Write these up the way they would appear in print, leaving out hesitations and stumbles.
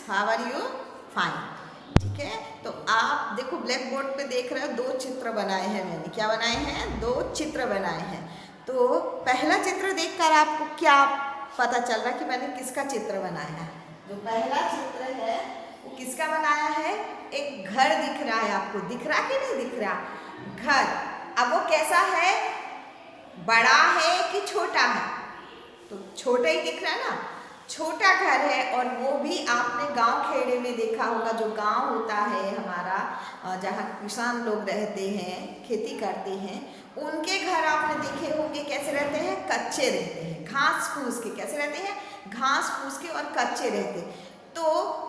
How are you? Fine. ठीक है, तो आप देखो ब्लैक बोर्ड पे देख रहे हो, दो चित्र बनाए हैं मैंने। क्या बनाए हैं? दो चित्र बनाए हैं। तो पहला चित्र देखकर आपको क्या पता चल रहा है कि मैंने किसका चित्र बनाया है? जो पहला चित्र है वो किसका बनाया है? एक घर दिख रहा है आपको, दिख रहा कि नहीं दिख रहा? घर। अब वो कैसा है? बड़ा है कि छोटा है? तो छोटा ही दिख रहा है ना, छोटा घर है। और वो भी आपने गांव खेड़े में देखा होगा, जो गांव होता है हमारा, जहाँ किसान लोग रहते हैं, खेती करते हैं, उनके घर आपने देखे होंगे कैसे रहते हैं? कच्चे रहते हैं, घास फूस के। कैसे रहते हैं? घास फूस के और कच्चे रहते। तो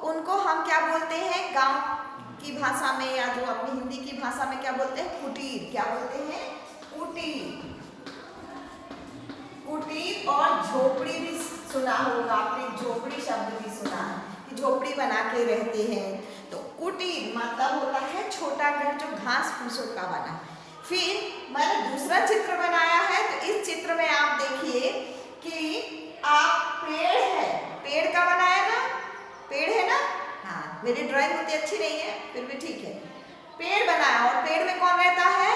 उनको हम क्या बोलते हैं गांव की भाषा में, या जो अपनी हिंदी की भाषा में क्या बोलते हैं? कुटीर। क्या बोलते हैं? कुटीर। कुटीर और झोपड़ी भी सुना होगा आपने, झोपड़ी शब्द भी सुना है कि झोपड़ी बना के रहते हैं। तो कुटीर मतलब होता है छोटा घर जो घास फूसों का बना। फिर मैंने दूसरा चित्र बनाया है। तो इस चित्र में आप देखिए कि आप पेड़ है, पेड़ का बनाया ना, पेड़ है ना? हाँ, मेरी ड्राइंग उतनी अच्छी नहीं है, फिर भी ठीक है। पेड़ बनाया, और पेड़ में कौन रहता है?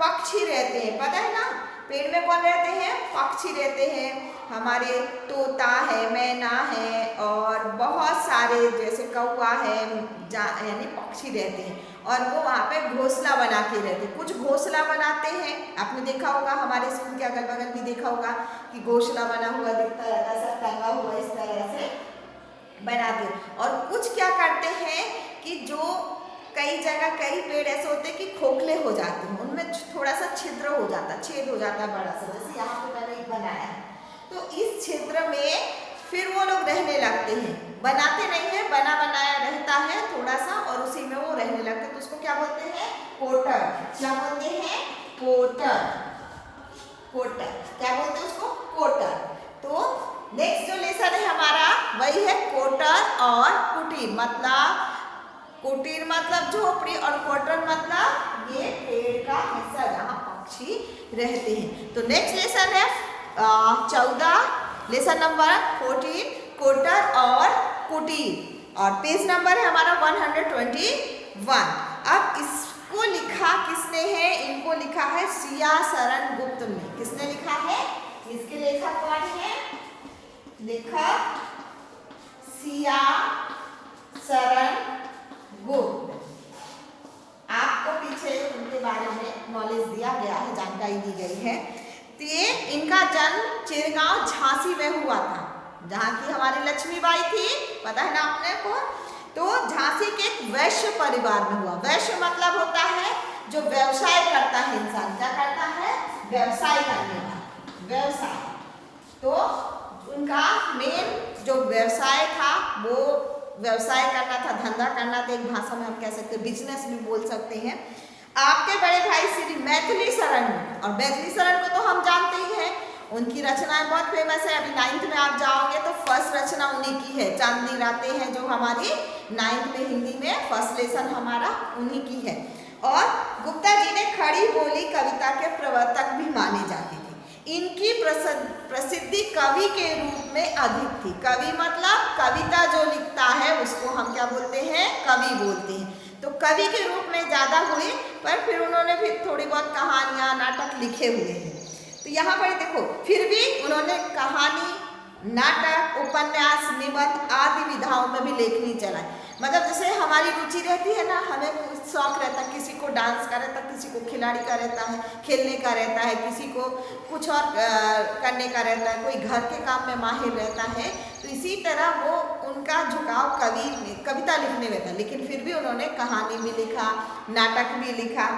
पक्षी रहते हैं, पता है ना? पेड़ में कौन रहते हैं? पक्षी रहते हैं। हमारे तोता है, मैना है, और बहुत सारे जैसे कौवा है, यानी पक्षी रहते हैं। और वो वहाँ पे घोंसला बना के रहते हैं। कुछ घोंसला बनाते हैं, आपने देखा होगा, हमारे स्कूल के अगल बगल भी देखा होगा कि घोंसला बना हुआ दिखता रहता है, सब टंगा हुआ इस तरह से बनाते। और कुछ क्या करते हैं कि जो कई जगह कई पेड़ ऐसे होते हैं कि खोखले हो जाते हैं, उनमें थोड़ा सा छिद्र हो जाता है, छेद हो जाता है बड़ा सा, जैसे यहाँ पे मैंने एक बनाया है। तो इस क्षेत्र में फिर वो लोग रहने लगते हैं, बनाते नहीं है, बना बनाया रहता है थोड़ा सा, और उसी में वो रहने लगते हैं। तो उसको क्या बोलते हैं? कोटर। क्या बोलते हैं? कोटर। कोटर। क्या बोलते हैं उसको? कोटर। तो नेक्स्ट जो लेसन है हमारा वही है कोटर और कुटीर। मतलब कुटीर मतलब झोपड़ी, और कोटर मतलब ये पेड़ का हिस्सा जहाँ पक्षी रहते हैं। तो नेक्स्ट लेसन है 14, लेसन नंबर 14, कोटर और कुटीर, और पेज नंबर है हमारा 121। अब इसको लिखा किसने है? इनको लिखा है सिया शरण गुप्त ने। किसने लिखा है? इसके लेखक कौन है? लेखक सिया शरण गुप्त। आपको पीछे उनके बारे में नॉलेज दिया गया है, जानकारी दी गई है। तो ये इनका जन्म चिरगांव झांसी में हुआ था, जहाँ की हमारी लक्ष्मीबाई थी, पता है ना आपने को? तो झांसी के एक वैश्य परिवार में हुआ। वैश्य मतलब होता है जो व्यवसाय करता है इंसान। क्या करता है? व्यवसाय करने का, व्यवसाय। तो उनका मेन जो व्यवसाय था वो व्यवसाय करना था, धंधा करना था। एक भाषा में हम कह सकते हैं, बिजनेस भी बोल सकते हैं। आपके बड़े भाई श्री मैथिली शरण, और मैथिली शरण को तो हम जानते ही हैं, उनकी रचनाएं बहुत फेमस है। अभी 9th में आप जाओगे तो फर्स्ट रचना उन्हीं की है, चांदनी रातें हैं, जो हमारी 9th में हिंदी में फर्स्ट लेसन हमारा उन्हीं की है। और गुप्ता जी ने खड़ी बोली कविता के प्रवर्तक भी माने जाते थे। इनकी प्रसिद्धि कवि के रूप में अधिक थी। कवि मतलब कविता जो लिखता है उसको हम क्या बोलते हैं? कवि बोलते हैं। तो कवि के रूप में ज़्यादा हुए, पर फिर उन्होंने भी थोड़ी बहुत कहानियाँ, नाटक लिखे हुए हैं। तो यहाँ पर देखो, फिर भी उन्होंने कहानी, नाटक, उपन्यास, निबंध आदि विधाओं में भी लेखनी चलाई। मतलब जैसे हमारी रुचि रहती है ना, हमें शौक रहता है, किसी को डांस का रहता है, किसी को खिलाड़ी का रहता है, खेलने का रहता है, किसी को कुछ और करने का रहता है, कोई घर के काम में माहिर रहता है। तो इसी तरह वो उनका झुकाव कविता लिखने में था, लेकिन फिर भी उन्होंने कहानी भी लिखा, नाटक भी लिखा।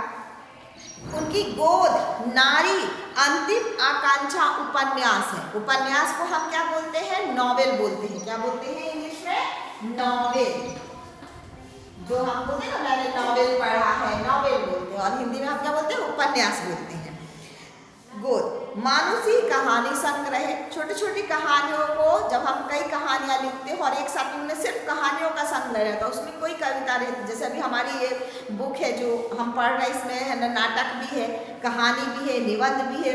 उनकी गोद नारी अंतिम आकांक्षा उपन्यास है। उपन्यास को हम क्या बोलते हैं? नॉवेल बोलते हैं। क्या बोलते हैं इंग्लिश में? नॉवेल। जो हम बोलते हैं ना, मैंने नॉवेल पढ़ा है, नॉवेल बोलते हैं, और हिंदी में हम क्या बोलते हैं? उपन्यास बोलते हैं। गोद मानुषी कहानी संग्रह, छोटी छोटी कहानियों को जब हम कई कहानियाँ लिखते हैं और एक साथ उनमें सिर्फ कहानियों का संग्रह रहता है, उसमें कोई कविता रहती, जैसे अभी हमारी ये बुक है जो हम पढ़ रहे हैं, इसमें है ना नाटक भी है, कहानी भी है, निबंध भी है,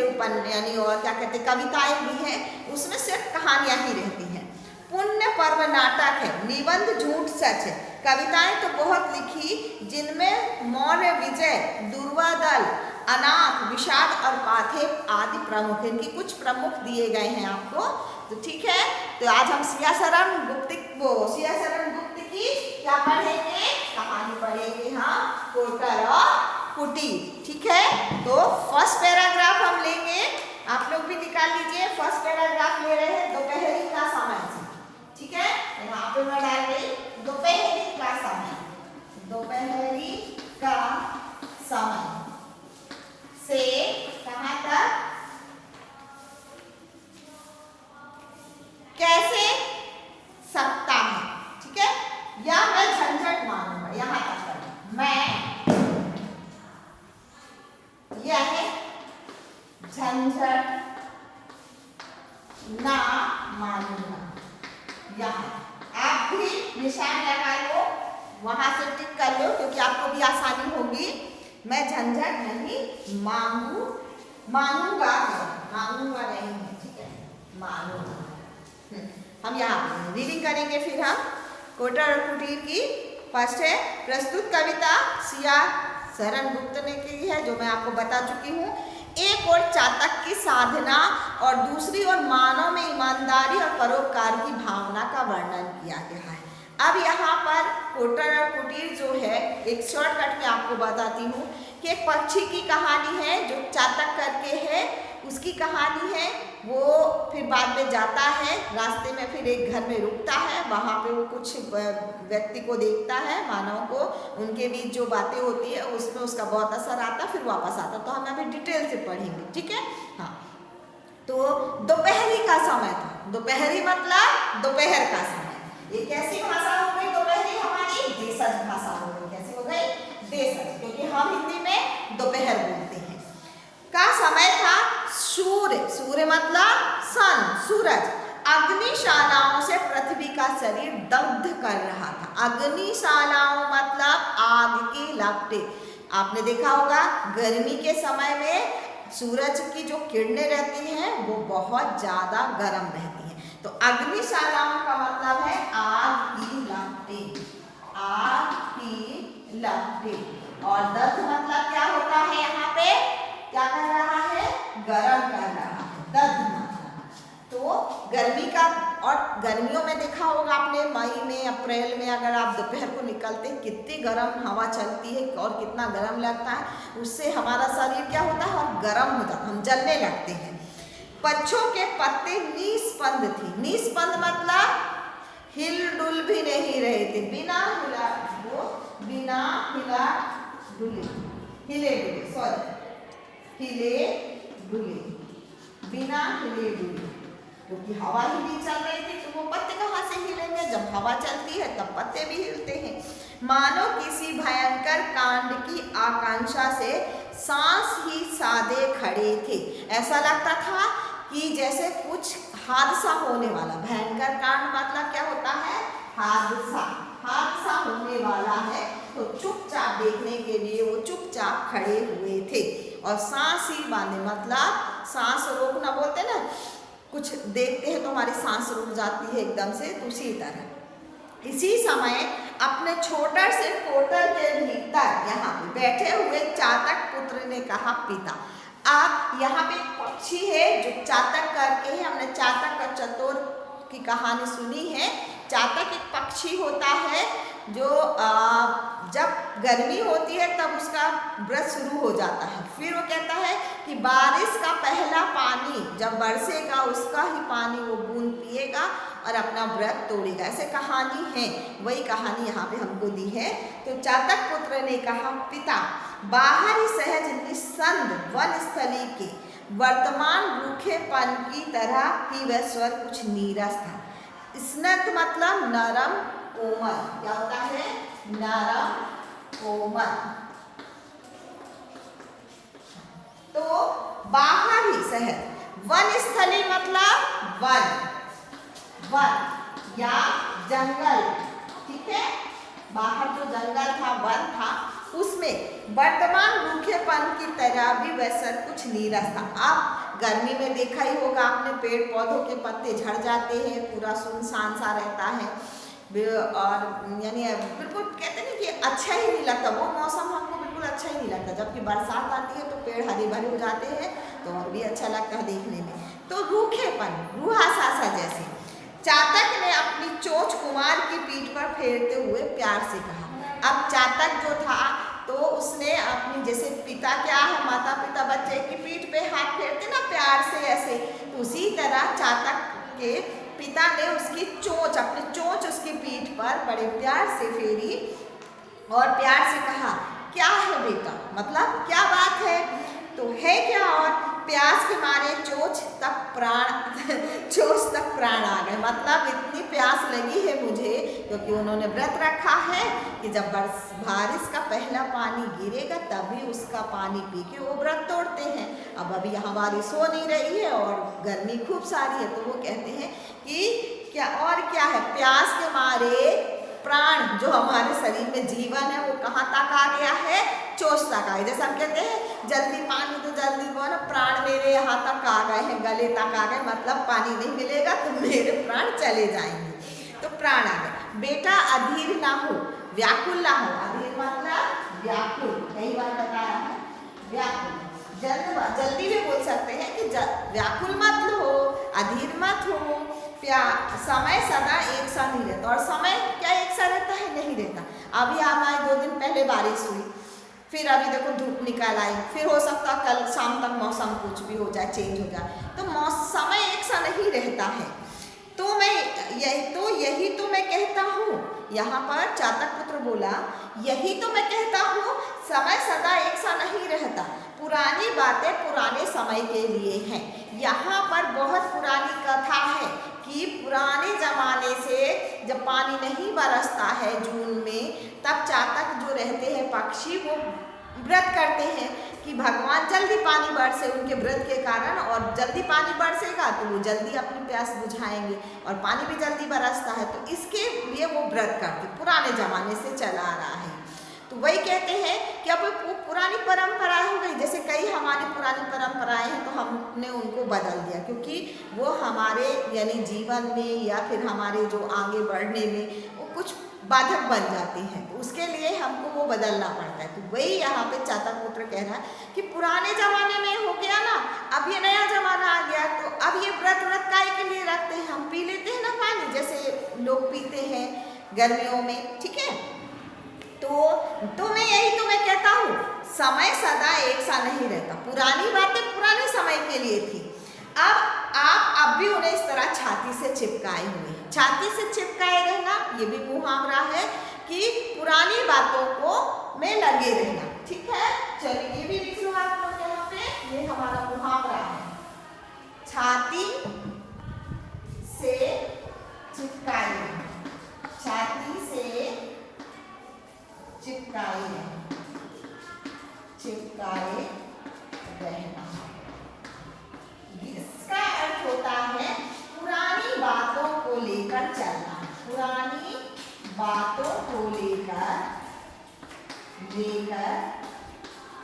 यानी और क्या कहते हैं कविताएं भी हैं, उसमें सिर्फ कहानियाँ ही रहती हैं। पुण्य पर्व नाटक है, निबंध झूठ सच है। कविताएं तो बहुत लिखी जिनमें मौर्य विजय, दुर्वादल, अनाथ, विषाद और पाथेय आदि प्रमुख, इनकी कुछ प्रमुख दिए गए हैं आपको। तो ठीक है, तो आज हम सिया शरण गुप्त की क्या पढ़ेंगे, कहानी पढ़ेंगे हम कोटर और कुटीर। ठीक है, तो फर्स्ट पैराग्राफ हम लेंगे, आप लोग भी निकाल लीजिए। फर्स्ट पैराग्राफ ले रहे हैं दोपहरी का समय से। ठीक है, यहाँ पे मैं डाल रही दोपहरी का समय, दोपहरी का समय से कहाँ तक, कैसे सकता है। ठीक है, या मैं झंझट मानूंगा, यहां तक करूं, मैं यह झंझट ना मानूंगा। यहां आप भी निशान लगा लो, वहां से टिक कर लो, क्योंकि आपको भी आसानी होगी। मैं झंझट नहीं मानूंगा नहीं है। ठीक है, मानूंगा। हम यहाँ रीडिंग करेंगे, फिर हम कोटर और कुटीर की। फर्स्ट है प्रस्तुत कविता सिया शरण गुप्त ने की है, जो मैं आपको बता चुकी हूँ। एक और चातक की साधना और दूसरी ओर मानव में ईमानदारी और परोपकार की भावना का वर्णन किया गया है। अब यहाँ पर कोटर और कुटीर जो है, एक शॉर्टकट में आपको बताती हूँ कि एक पक्षी की कहानी है जो चातक करके है, उसकी कहानी है। वो फिर बाद में जाता है, रास्ते में फिर एक घर में रुकता है, वहाँ पे वो कुछ व्यक्ति को देखता है, मानव को, उनके बीच जो बातें होती है उसमें उसका बहुत असर आता, फिर वापस आता। तो हम अभी डिटेल से पढ़ेंगे। ठीक है, हाँ। तो दोपहरी का समय था, दोपहरी मतलब दोपहर का समय। ये कैसी भाषा हो गई दोपहरी, हमारी देशज भाषा हो गई। कैसी हो गई, देशज, क्योंकि हम हिंदी में दोपहर बोलते हैं। का समय था, सूर्य मतलब सन, सूरज अग्निशालाओं से पृथ्वी का शरीर दग्ध कर रहा था। अग्निशालाओं मतलब आग की लपटें। आपने देखा होगा गर्मी के समय में सूरज की जो किरणें रहती हैं वो बहुत ज्यादा गर्म रहती हैं। तो अग्निशालाओं का मतलब है आग की लपटें, आग की लपटें। और दग्ध मतलब क्या होता है, यहाँ पे क्या कर रहा है, गरम कर रहा है, दग्ध मतलब। तो गर्मी का, और गर्मियों में देखा होगा आपने मई में, अप्रैल में अगर आप दोपहर को निकलते हैं, कितनी गर्म हवा चलती है और कितना गर्म लगता है, उससे हमारा शरीर क्या होता है, और गर्म हो जाता है, हम जलने लगते हैं। पक्षों के पत्ते निस्पंद थे, निस्पंद मतलब हिल डुल भी नहीं रहे थे, बिना हिला डुले, बिना हिले डुले, क्योंकि हवा ही नहीं चल रही थी, तो वो पत्ते कहाँ से हिलेंगे, जब हवा चलती है तब पत्ते भी हिलते हैं। मानो किसी भयंकर कांड की आकांक्षा से सांस ही साधे खड़े थे। ऐसा लगता था कि जैसे कुछ हादसा होने वाला। भयंकर कांड मतलब क्या होता है, हादसा होने वाला है। तो चुपचाप देखने के लिए वो चुपचाप खड़े हुए थे। और सांस ही बांधे मतलब सांस रोकना बोलते ना, कुछ देखते हैं तो हमारी सांस रुक जाती है एकदम से, तो उसी तरह इसी समय अपने छोटर से कोटर के भीतर यहाँ पे बैठे हुए चातक पुत्र ने कहा, पिता। अब यहाँ पे पक्षी है जो चातक करके है, हमने चातक और चतुर की कहानी सुनी है। चातक एक पक्षी होता है जो जब गर्मी होती है तब उसका व्रत शुरू हो जाता है। फिर वो कहता है कि बारिश का पहला पानी जब बरसेगा उसका ही पानी वो बूंद पिएगा और अपना व्रत तोड़ेगा। ऐसे कहानी है, वही कहानी यहाँ पे हमको दी है। तो चातक पुत्र ने कहा, पिता, बाहरी सहज निस्संद वन स्थली के वर्तमान रूखेपन की तरह ही वह स्वर कुछ नीरस था। स्नग्ध मतलब नरम कोमल, क्या होता है, नरम कोमल। तो बाहरी सहज, वन स्थली मतलब वन या जंगल, ठीक है। बाहर जो जंगल था, वन था, उसमें वर्तमान रूखेपन की तरह भी वैसा कुछ नीरस था। अब गर्मी में देखा ही होगा आपने, पेड़ पौधों के पत्ते झड़ जाते हैं, पूरा सुनसान सा रहता है और यानी बिल्कुल कहते हैं कि अच्छा ही नहीं लगता, वो मौसम हमको बिल्कुल अच्छा ही नहीं लगता। जबकि बरसात आती है तो पेड़ हरे भरे हो जाते हैं तो और भी अच्छा लगता है देखने में। तो रूखेपन, रूहा सा जैसे। चातक ने अपनी चोंच कुमार की पीठ पर फेरते हुए प्यार से कहा। अब चातक जो था तो उसने अपनी, जैसे पिता क्या है, माता पिता बच्चे की पीठ पे हाथ फेरते ना प्यार से ऐसे, तो उसी तरह चातक के पिता ने उसकी चोंच, अपनी चोंच उसकी पीठ पर बड़े प्यार से फेरी और प्यार से कहा, क्या है बेटा, मतलब क्या बात है? तो है क्या? और प्यास के मारे चोंच तक प्राण आ गए। मतलब इतनी प्यास लगी है मुझे, क्योंकि उन्होंने व्रत रखा है कि जब बारिश का पहला पानी गिरेगा तभी उसका पानी पी के वो व्रत तोड़ते हैं। अब अभी यहाँ बारिश हो नहीं रही है और गर्मी खूब सारी है, तो वो कहते हैं कि क्या है, प्यास के मारे प्राण जो हमारे शरीर में जीवन है वो कहाँ तक आ गया है? चोंच तक आ गया। जैसे हम कहते हैं जल्दी पानी तो जल्दी दो ना, प्राण मेरे यहाँ तक आ गए हैं, गले तक आ गए, मतलब पानी नहीं मिलेगा तो मेरे प्राण चले जाएंगे, तो प्राण आ गए। बेटा अधीर ना हो, व्याकुल ना हो। अधीर मतलब व्याकुल, कई बार बताया है, व्याकुल। जल्दी भी बोल सकते हैं कि व्याकुल मत हो, अधीर मत हो। समय सदा एक सा नहीं रहता, और समय क्या एक सा रहता है? नहीं रहता। अभी हमारे 2 दिन पहले बारिश हुई, फिर अभी देखो धूप निकल आई, फिर हो सकता कल शाम तक मौसम कुछ भी हो जाए, चेंज हो जाए, तो समय एक सा नहीं रहता है। तो यही तो मैं कहता हूँ, यहाँ पर चातक पुत्र बोला, यही तो मैं कहता हूँ, समय सदा एक सा नहीं रहता, पुरानी बातें पुराने समय के लिए हैं। यहाँ पर बहुत पुरानी कथा है कि पुराने ज़माने से जब पानी नहीं बरसता है जून में, तब चातक जो रहते हैं पक्षी, वो व्रत करते हैं कि भगवान जल्दी पानी बरसे उनके व्रत के कारण, और जल्दी पानी बरसेगा तो वो जल्दी अपनी प्यास बुझाएंगे, और पानी भी जल्दी बरसता है, तो इसके लिए वो व्रत करते, पुराने ज़माने से चला आ रहा है। तो वही कहते हैं कि अब वो पुरानी परंपराएं हो गई, जैसे कई हमारी पुरानी परंपराएं हैं तो हमने उनको बदल दिया, क्योंकि वो हमारे यानी जीवन में या फिर हमारे जो आगे बढ़ने में वो कुछ बाधक बन जाती हैं, तो उसके लिए हमको वो बदलना पड़ता है। तो वही यहाँ पे चातक पुत्र कह रहा है कि पुराने ज़माने में हो गया ना, अब ये नया ज़माना आ गया, तो अब ये व्रत काय के लिए रखते हैं, हम पी लेते हैं ना पानी, जैसे लोग पीते हैं गर्मियों में, ठीक है। तो मैं कहता हूँ, समय सदा एक सा नहीं रहता, पुरानी बातें पुराने समय के लिए थी, अब भी उन्हें इस तरह छाती से चिपकाए हुए हैं। छाती से चिपकाए रहना ये भी मुहावरा है कि पुरानी बातों को में लगे रहना, ठीक है। चलिए ये भी लिख लो आप लोग यहाँ पे, ये हमारा मुहावरा है, छाती से चिपकाए रहना, छाती से चिपकाए रहना। इसका अर्थ होता है पुरानी बातों को लेकर चलना, पुरानी बातों को लेकर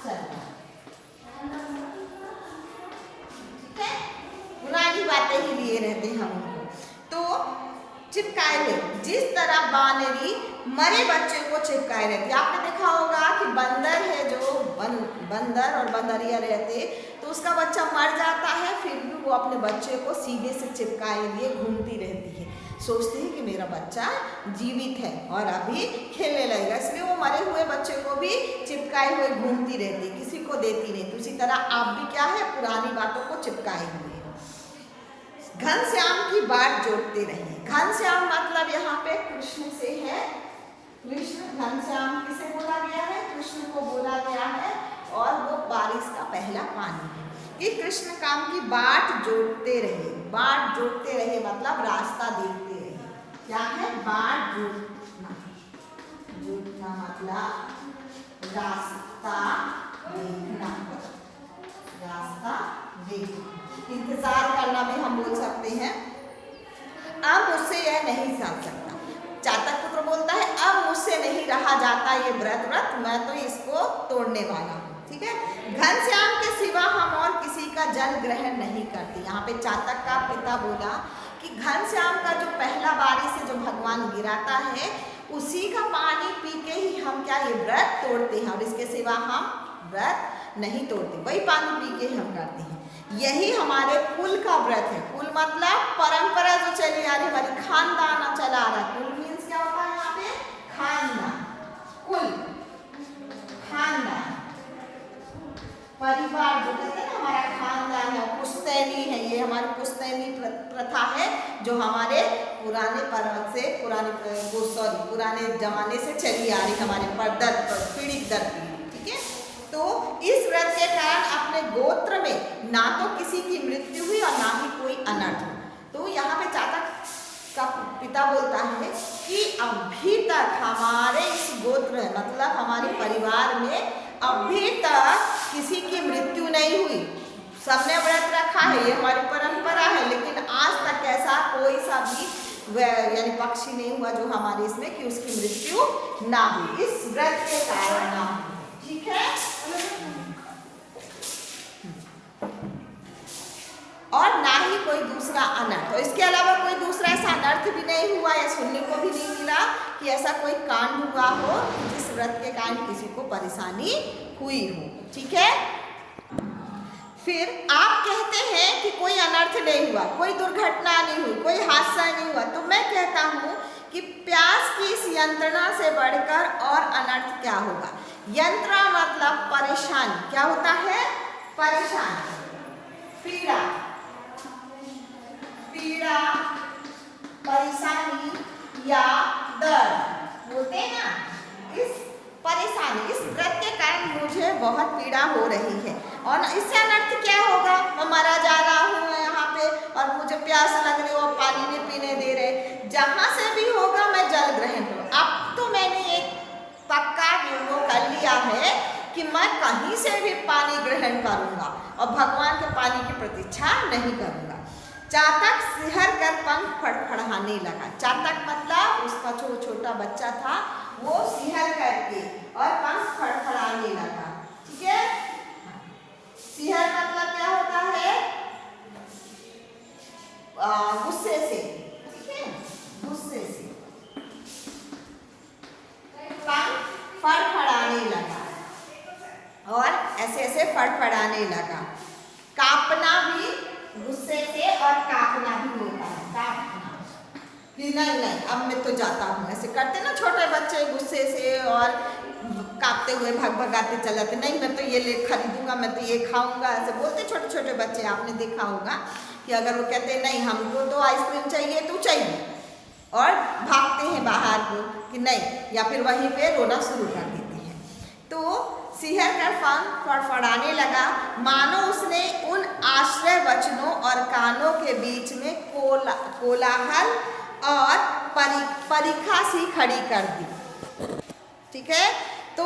चलना, ठीक है। पुरानी बातें ही लिए रहते हैं हम उनको। तो चिपकाए हुए, जिस तरह बानरी मरे बच्चे को चिपकाए रहती है। आपने देखा होगा कि बंदर है, जो बंदर और बंदरिया रहते, तो उसका बच्चा मर जाता है, फिर भी वो अपने बच्चे को सीधे से चिपकाए लिए घूमती रहती है, सोचती है कि मेरा बच्चा जीवित है और अभी खेलने लगेगा, इसलिए वो मरे हुए बच्चे को भी चिपकाए हुए घूमती रहती, किसी को देती नहीं। तो उसी तरह आप भी क्या है, पुरानी बातों को चिपकाए हुए। घनश्याम की बाट जोड़ते रहिए। घनश्याम मतलब यहाँ पे कृष्ण से है, कृष्ण, घनश्याम किसे बोला गया है? कृष्ण को बोला गया है, और वो बारिश का पहला पानी है कि कृष्ण काम की बाट जोड़ते रहे। बाट जोड़ते रहे मतलब रास्ता देखते रहे। क्या है? बाट जोड़ना, जोड़ना मतलब रास्ता देखना, रास्ता देखना, इंतजार करना भी हम बोल सकते हैं। अब मुझसे यह नहीं चल सकता, चातक पुत्र बोलता है अब मुझसे नहीं रहा जाता ये व्रत, मैं तो इसको तोड़ने वाला हूँ। ठीक है। घनश्याम के सिवा हम और किसी का जल ग्रहण नहीं करते। यहाँ पे चातक का पिता बोला कि घनश्याम का जो पहला बारी से जो भगवान गिराता है उसी का पानी पी के ही हम क्या ये व्रत तोड़ते हैं, और इसके सिवा हम व्रत नहीं तोड़ते, वही पानी पी के हम करते हैं। यही हमारे कुल का व्रत है। कुल मतलब परंपरा जो चली आ रही, हमारी खानदान चला आ रहा है। कुल मीन्स क्या होता है यहाँ पे? खानदान। कुल खानदान, परिवार जो कहते हैं ना, हमारा खानदान है। पुश्तैनी है, ये हमारी पुश्तैनी प्रथा है जो हमारे पुराने पर्वत से पुराने जमाने से चली आ रही, हमारे पीढ़ी दर पीढ़ी, ठीक है। तो इस व्रत के कारण अपने गोत्र में ना तो किसी की मृत्यु हुई और ना ही कोई अनर्थ हुआ। तो यहाँ पे चातक का पिता बोलता है कि अभी तक हमारे इस गोत्र मतलब हमारे परिवार में अभी तक किसी की मृत्यु नहीं हुई, सबने व्रत रखा है, ये हमारी परंपरा है। लेकिन आज तक ऐसा कोई सा भी यानी पक्षी नहीं हुआ जो हमारे इसमें कि उसकी मृत्यु ना हुई, इस व्रत के कारण ना हुई, ठीक है। और ना ही कोई दूसरा अनर्थ, तो इसके अलावा कोई दूसरा ऐसा अनर्थ भी नहीं हुआ या सुनने को भी नहीं मिला कि ऐसा कोई कांड हुआ हो जिस व्रत के कारण किसी को परेशानी हुई हो, ठीक है। फिर आप कहते हैं कि कोई अनर्थ नहीं हुआ, कोई दुर्घटना नहीं हुई, कोई हादसा नहीं हुआ, तो मैं कहता हूँ कि प्यास की इस यंत्रणा से बढ़कर और अनर्थ क्या होगा। यंत्रणा मतलब परेशानी, क्या होता है? परेशानी, पीड़ा, पीड़ा, परेशानी या दर्द बोलते हैं ना। इस परेशानी, इस व्रत के कारण मुझे बहुत पीड़ा हो रही है, और इससे अनर्थ क्या होगा? मैं मरा जा रहा हूँ यहाँ पे और मुझे प्यास लग रही हो, पानी नहीं पीने दे रहे, जहाँ से भी होगा मैं जल ग्रहण करूँ। अब तो मैंने एक पक्का निर्णय कर लिया है कि मैं कहीं से भी पानी ग्रहण करूँगा और भगवान के पानी की प्रतीक्षा नहीं करूँगा। चातक सिहर कर पंख फड़फड़ाने लगा। चातक मतलब उसका छोटा बच्चा था, वो सिहर करके और पंख फड़फड़ाने लगा, ठीक है। सिहर मतलब क्या होता है? गुस्से से, ठीक है, गुस्से से। पंख फड़फड़ाने लगा और ऐसे ऐसे फड़फड़ाने लगा। कांपना भी गुस्से से और कांपना भी होता है। कांपना कि नहीं अब मैं तो जाता हूँ, ऐसे करते ना छोटे बच्चे गुस्से से और कांपते हुए भगाते चलाते, नहीं मैं तो ये ले खरीदूंगा, मैं तो ये खाऊंगा, ऐसे बोलते छोटे छोटे बच्चे। आपने देखा होगा कि अगर वो कहते नहीं हमको तो आइसक्रीम चाहिए तो चाहिए, और भागते हैं बाहर को कि नहीं, या फिर वहीं पे रोना शुरू कर देते हैं। तो सिहर कर पंख फड़फड़ाने लगा, मानो उसने उन आश्रय वचनों और कानों के बीच में कोलाहल और परीक्षा सी खड़ी कर दी, ठीक है। तो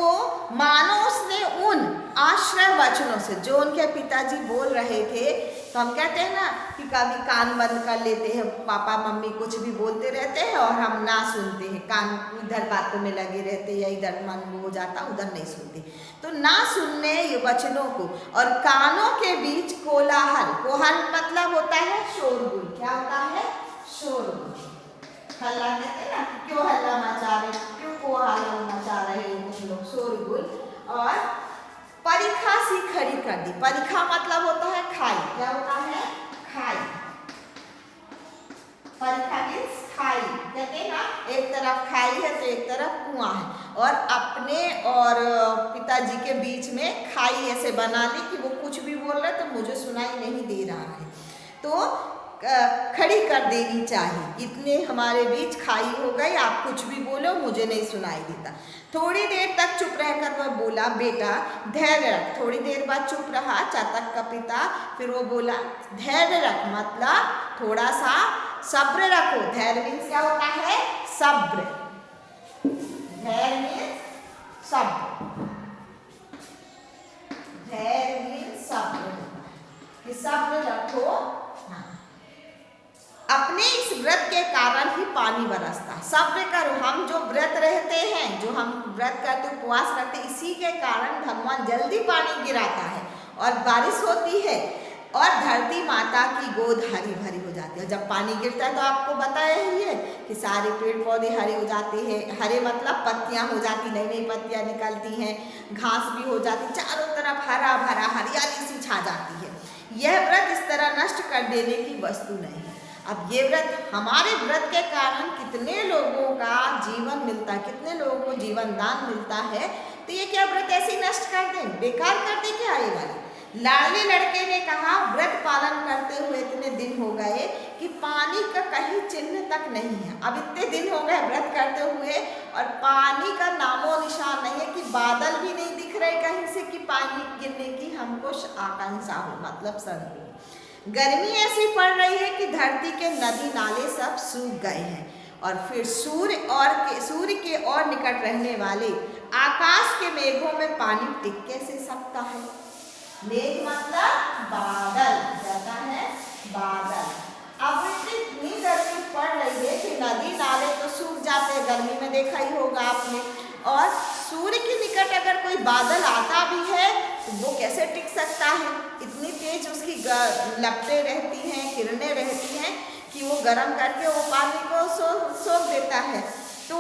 मानो उसने उन आश्रय वचनों से, जो उनके पिताजी बोल रहे थे, तो हम कहते हैं ना कि कभी कान बंद कर लेते हैं, पापा मम्मी कुछ भी बोलते रहते हैं और हम ना सुनते हैं, कान इधर बातों में लगे रहते या इधर मन हो जाता, उधर नहीं सुनते। तो ना सुनने ये वचनों को और कानों के बीच कोलाहल, कोहल मतलब होता है शोरगुल, क्या होता है? शोरगुल, हल्ला कहते हैं ना, क्यों हल्ला मचा रहे, क्यों कोलाहल मचा रहे हो कुछ लोग, शोरगुल। और परीक्षा सी खड़ी कर दी। परीक्षा मतलब होता है खाई, क्या होता है? खाई। परीक्षा मीन्स खाई, कहते हैं ना एक तरफ खाई है तो एक तरफ कुआं है, और अपने और पिताजी के बीच में खाई ऐसे बना ली कि वो कुछ भी बोल रहे तो मुझे सुनाई नहीं दे रहा है, तो खड़ी कर देनी चाहिए। इतने हमारे बीच खाई हो गई, आप कुछ भी बोलो मुझे नहीं सुनाई देता। थोड़ी देर तक चुप रहकर वह बोला, बेटा धैर्य रख। थोड़ी देर बाद चुप रहा चातक का पिता, फिर वो बोला धैर्य रख मतलब थोड़ा सा सब्र रखो। धैर्य मीन्स क्या होता है? सब्र। धैर्य मीन्स सब्र, धैर्य मीन्स सब्र, कि सब्र रखो। अपने इस व्रत के कारण ही पानी बरसता है। सब्र करो, हम जो व्रत रहते हैं, जो हम व्रत करते उपवास रखते, इसी के कारण भगवान जल्दी पानी गिराता है और बारिश होती है और धरती माता की गोद हरी भरी हो जाती है। जब पानी गिरता है तो आपको बताया ही है कि सारे पेड़ पौधे हरे हो जाते हैं। हरे मतलब पत्तियां हो जाती, नई नई पत्तियां निकलती हैं, घास भी हो जाती, चारों तरफ हरा भरा हरियाली सी छा जाती है। यह व्रत इस तरह नष्ट कर देने की वस्तु नहीं है। अब ये व्रत, हमारे व्रत के कारण कितने लोगों का जीवन मिलता है, कितने लोगों को जीवन दान मिलता है। तो ये क्या व्रत ऐसे ही नष्ट कर दें, बेकार कर दें क्या ये वाले? लाडले लड़के ने कहा, व्रत पालन करते हुए इतने दिन हो गए कि पानी का कहीं चिन्ह तक नहीं है। अब इतने दिन हो गए व्रत करते हुए और पानी का नामो निशान नहीं है, कि बादल भी नहीं दिख रहे कहीं से कि पानी गिरने की हमको आकांक्षा हो, मतलब संदेह। गर्मी ऐसी पड़ रही है कि धरती के नदी नाले सब सूख गए हैं और फिर सूर्य के और निकट रहने वाले आकाश के मेघों में पानी टिक कैसे सकता है? मेघ मतलब बादल, कहता है बादल। अब इतनी गर्मी पड़ रही है कि नदी नाले तो सूख जाते हैं, गर्मी में देखा ही होगा आपने। और सूर्य के निकट अगर कोई बादल आता भी है तो वो कैसे टिक सकता है? इतनी तेज उसकी लपटें रहती हैं, किरणें रहती हैं कि वो गर्म करके वो पानी को सोख देता है। तो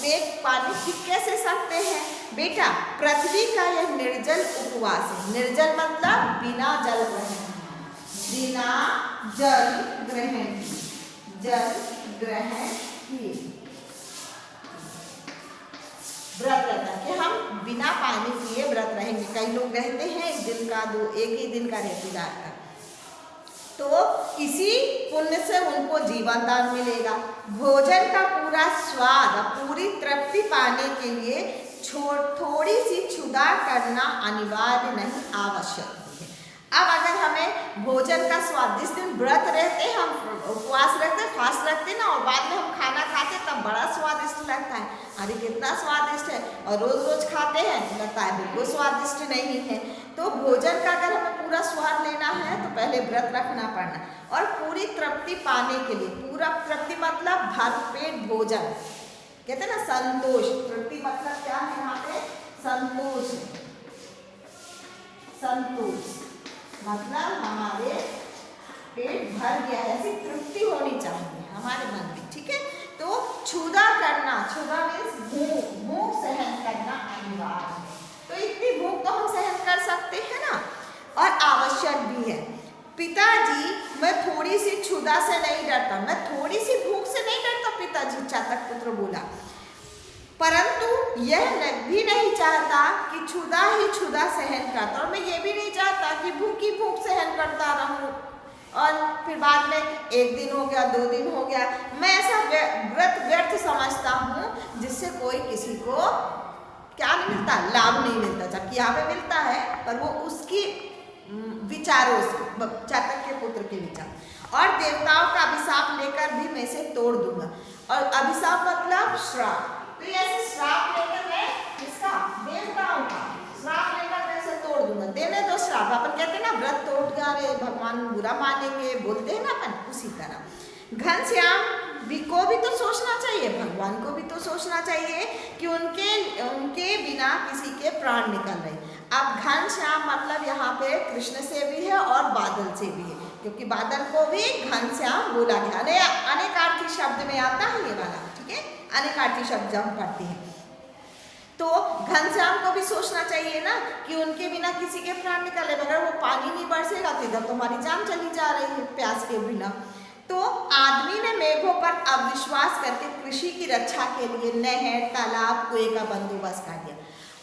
मेघ पानी टिक कैसे सकते हैं? बेटा, पृथ्वी का यह निर्जल उपवास है। निर्जल मतलब बिना जल ग्रहण, बिना जल ग्रहण, जल ग्रहण किए व्रत रहता है कि हम बिना पानी पिए व्रत रहेंगे। कई लोग रहते हैं एक दिन का, एक ही दिन का रहते जाता, तो इसी पुण्य से उनको जीवन दान मिलेगा। भोजन का पूरा स्वाद, पूरी तृप्ति पाने के लिए थोड़ी सी क्षुधा करना अनिवार्य नहीं, आवश्यक है। अब अगर हमें भोजन का स्वाद, जिस दिन व्रत रहते हम उपवास रखते, फास्ट रखते ना, और बाद में हम खाना खाते तब बड़ा स्वादिष्ट लगता है, अरे कितना स्वादिष्ट है, और रोज रोज खाते हैं तो लगता है बिल्कुल स्वादिष्ट नहीं है। तो भोजन का अगर हमें पूरा स्वाद लेना है तो पहले व्रत रखना पड़ना, और पूरी तृप्ति पाने के लिए, पूरा तृप्ति मतलब भरपेट भोजन, कहते हैं ना संतोष। तृप्ति मतलब क्या है यहाँ पे? संतोष। संतोष मतलब हमारे पेट भर गया है, ऐसी तृप्ति होनी चाहिए हमारे मन में, ठीक है। तो क्षुधा करना, क्षुधा मीन्स भूख, भूख सहन करना अनिवार्य है। तो इतनी भूख तो हम सहन कर सकते हैं ना, और आवश्यक भी है। पिताजी, मैं थोड़ी सी क्षुधा से नहीं डरता, मैं थोड़ी सी भूख से नहीं डरता पिताजी, चातक पुत्र बोला, परंतु यह भी नहीं चाहता कि क्षुधा ही क्षुधा सहन करता, और मैं ये भी नहीं चाहता कि भूख ही भूख सहन करता रहूं और फिर बाद में एक दिन हो गया, 2 दिन हो गया। मैं ऐसा व्रत व्यर्थ समझता हूँ जिससे कोई किसी को क्या नहीं मिलता, लाभ नहीं मिलता, जबकि यहाँ पे मिलता है, पर वो उसकी विचारों से, चातक के पुत्र के विचार। और देवताओं का अभिशाप लेकर भी मैं इसे तोड़ दूंगा, और अभिशाप मतलब श्राप। तो ऐसे श्राप लेकर मैं इसका, देवताओं का श्राप लेकर मैं इसे तोड़ दूंगा। देने दो श्राप, अपन कहते हैं ना व्रत तोड़ जा रहे, भगवान बुरा मानेंगे, बोलते हैं ना अपन, उसी तरह घनश्याम को भी तो सोचना चाहिए, भगवान को भी तो सोचना चाहिए कि उनके बिना किसी के प्राण निकल रहे। अब घनश्याम मतलब यहाँ पे कृष्ण से भी है और बादल से भी है, क्योंकि बादल को भी घनश्याम बोला गया। अनेकार्थी शब्द में आता है ये वाला, ठीक है, अनेकार्थी शब्द हम पढ़ते हैं। तो घनश्याम को भी सोचना चाहिए ना कि उनके बिना किसी के प्राण निकले, अगर वो पानी नहीं बरसेगा तो इधर तो हमारी जान चली जा रही है प्यास के बिना। तो आदमी ने मेघों पर अविश्वास करके कृषि की रक्षा के लिए नहर, तालाब, कुएं का बंदोबस्त कर दिया।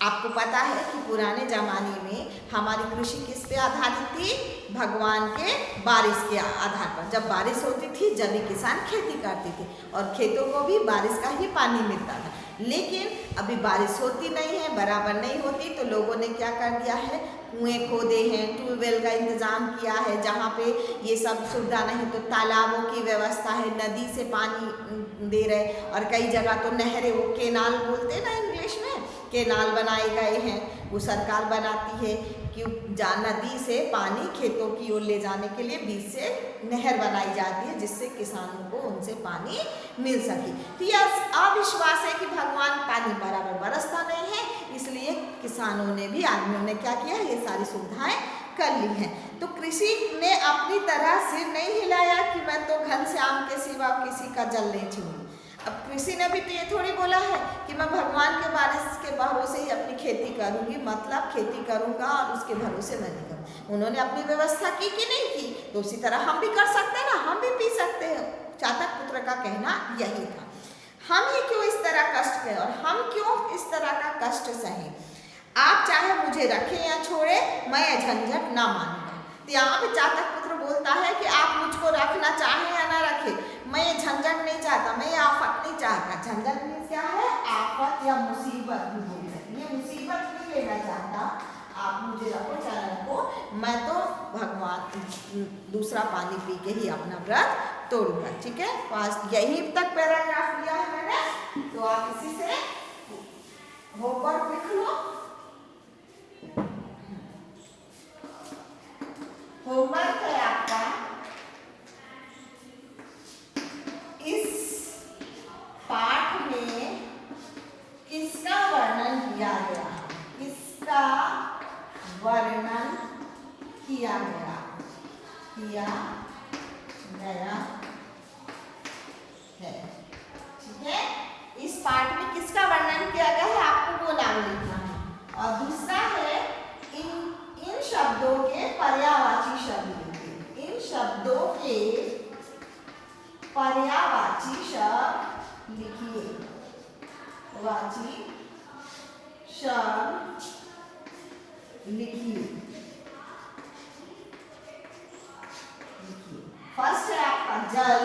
आपको पता है कि पुराने जमाने में हमारी कृषि किस पे आधारित थी? भगवान के बारिश के आधार पर। जब बारिश होती थी जब ही किसान खेती करते थे, और खेतों को भी बारिश का ही पानी मिलता था। लेकिन अभी बारिश होती नहीं है, बराबर नहीं होती, तो लोगों ने क्या कर दिया है, कुएं खोदे हैं, ट्यूबवेल का इंतज़ाम किया है। जहाँ पे ये सब सुविधा नहीं तो तालाबों की व्यवस्था है, नदी से पानी दे रहे, और कई जगह तो नहरें, वो केनाल बोलते हैं ना इंग्लिश में, केनाल बनाए गए हैं, वो सरकार बनाती है कि कि नदी से पानी खेतों की ओर ले जाने के लिए बीच से नहर बनाई जाती है, जिससे किसानों को उनसे पानी मिल सके। तो यह अविश्वास है कि भगवान पानी बराबर बरसता नहीं है, इसलिए किसानों ने भी, आदमियों ने क्या किया, ये सारी सुविधाएं कर ली हैं। तो कृषि ने अपनी तरह सिर नहीं हिलाया कि मैं तो घनश्याम के सिवा किसी का जल नहीं छूऊंगी। अब कृषि ने भी तो ये थोड़ी बोला है कि मैं भगवान के बारिश के भरोसे ही अपनी खेती करूंगी, मतलब खेती करूंगा और उसके भरोसे मैं नहीं करूँ। उन्होंने अपनी व्यवस्था की कि नहीं की, तो उसी तरह हम भी कर सकते हैं ना, हम भी पी सकते हैं। चातक पुत्र का कहना यही था। हम ही क्यों इस तरह कष्ट करें और हम क्यों इस तरह का कष्ट सहें। आप चाहे मुझे रखें या छोड़े, मैं झंझट ना मानूंगा। तो यहाँ पे चातक पुत्र बोलता है कि आप मुझको रखना चाहें या ना रखें, मैं ये झंझट नहीं चाहता, मैं ये आफत नहीं चाहता। झंझट मीन्स क्या है, आफत या मुसीबत भी बोल सकते, ये मुसीबत नहीं लेना चाहता। आप मुझे रखो चाहे रखो, मैं तो भगवान दूसरा पानी पी के ही अपना व्रत तोड़ूंगा। ठीक है, तो आज यहीं तक पैराग्राफ लिया है मैंने, तो आप इसी से होमवर्क लिख लो। होमवर्क है आपका, इस पाठ में किसका वर्णन किया गया, किसका वर्णन किया गया है। ठीक है, इस पाठ में किसका वर्णन किया गया है, आपको वो नाम लिखना है। और दूसरा है इन शब्दों के पर्यायवाची शब्द लिखिए। इन शब्दों के पर्यायवाची शब्द लिखिए। वाची शब्द लिखिए। फर्स्ट है आपका जल,